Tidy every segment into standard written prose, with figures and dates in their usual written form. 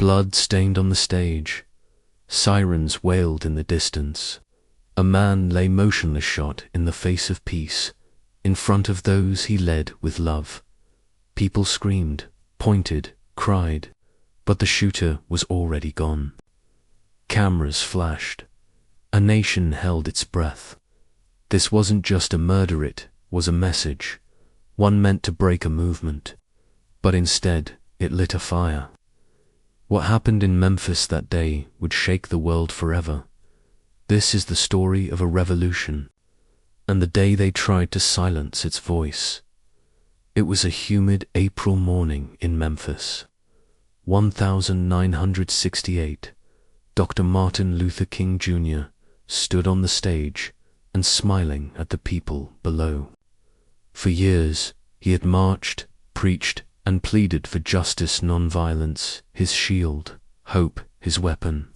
Blood stained on the stage. Sirens wailed in the distance. A man lay motionless, shot in the face of peace, in front of those he led with love. People screamed, pointed, cried, but the shooter was already gone. Cameras flashed. A nation held its breath. This wasn't just a murder, it was a message, one meant to break a movement. But instead, it lit a fire. What happened in Memphis that day would shake the world forever. This is the story of a revolution, and the day they tried to silence its voice. It was a humid April morning in Memphis. 1968. Dr. Martin Luther King Jr. stood on the stage and smiling at the people below. For years, he had marched, preached, and pleaded for justice, nonviolence, his shield, hope, his weapon.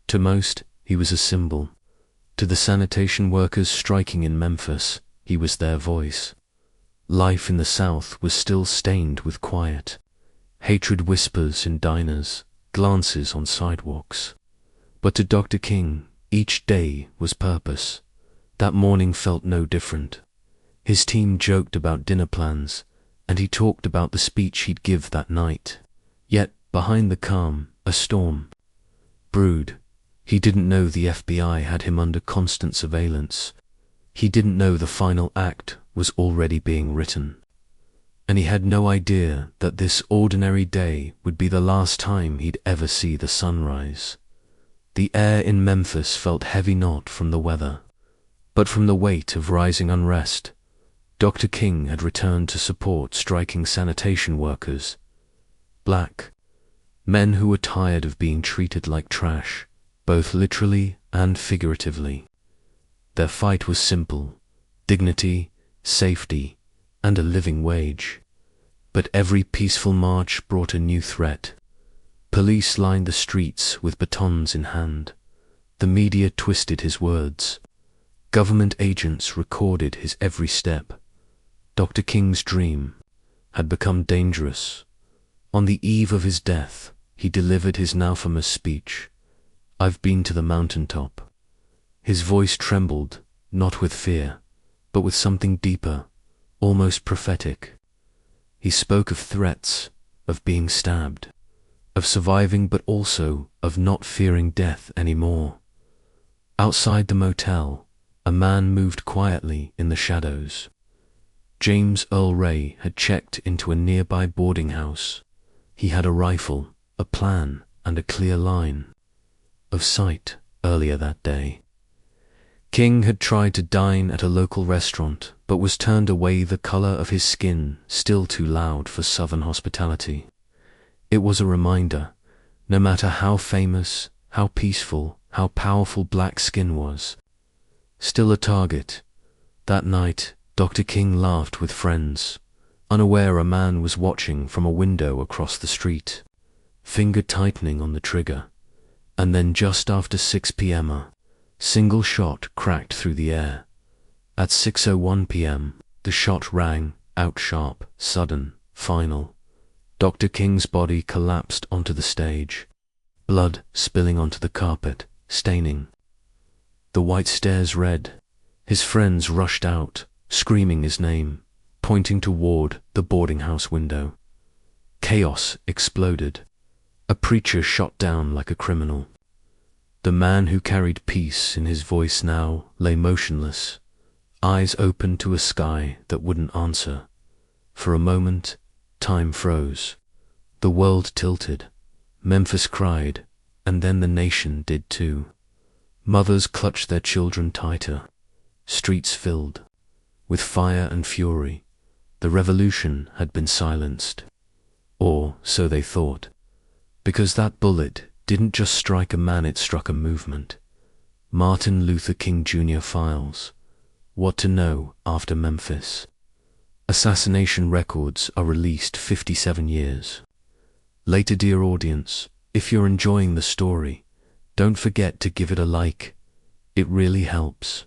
To most, he was a symbol. To the sanitation workers striking in Memphis, he was their voice. Life in the South was still stained with quiet. Hatred whispers in diners, glances on sidewalks. But to Dr. King, each day was purpose. That morning felt no different. His team joked about dinner plans, and he talked about the speech he'd give that night. Yet, behind the calm, a storm brewed. He didn't know the FBI had him under constant surveillance. He didn't know the final act was already being written. And he had no idea that this ordinary day would be the last time he'd ever see the sunrise. The air in Memphis felt heavy, not from the weather, but from the weight of rising unrest. Dr. King had returned to support striking sanitation workers. Black men who were tired of being treated like trash, both literally and figuratively. Their fight was simple: dignity, safety, and a living wage. But every peaceful march brought a new threat. Police lined the streets with batons in hand. The media twisted his words. Government agents recorded his every step. Dr. King's dream had become dangerous. On the eve of his death, he delivered his now famous speech, "I've been to the mountaintop." His voice trembled, not with fear, but with something deeper, almost prophetic. He spoke of threats, of being stabbed, of surviving, but also of not fearing death anymore. Outside the motel, a man moved quietly in the shadows. James Earl Ray had checked into a nearby boarding house. He had a rifle, a plan, and a clear line of sight earlier that day. King had tried to dine at a local restaurant, but was turned away, the color of his skin still too loud for Southern hospitality. It was a reminder, no matter how famous, how peaceful, how powerful black skin was, still a target. That night, Dr. King laughed with friends, unaware a man was watching from a window across the street, finger tightening on the trigger. And then just after 6 p.m. a single shot cracked through the air. At 6:01 p.m., the shot rang out, sharp, sudden, final. Dr. King's body collapsed onto the stage, blood spilling onto the carpet, staining the white stairs red. His friends rushed out, screaming his name, pointing toward the boarding house window. Chaos exploded. A preacher shot down like a criminal. The man who carried peace in his voice now lay motionless, eyes open to a sky that wouldn't answer. For a moment, time froze. The world tilted. Memphis cried, and then the nation did too. Mothers clutched their children tighter. Streets filled with fire and fury. The revolution had been silenced. Or so they thought. Because that bullet didn't just strike a man, it struck a movement. Martin Luther King Jr. files. What to know after Memphis. Assassination records are released 57 years later. Dear audience, if you're enjoying the story, don't forget to give it a like. It really helps.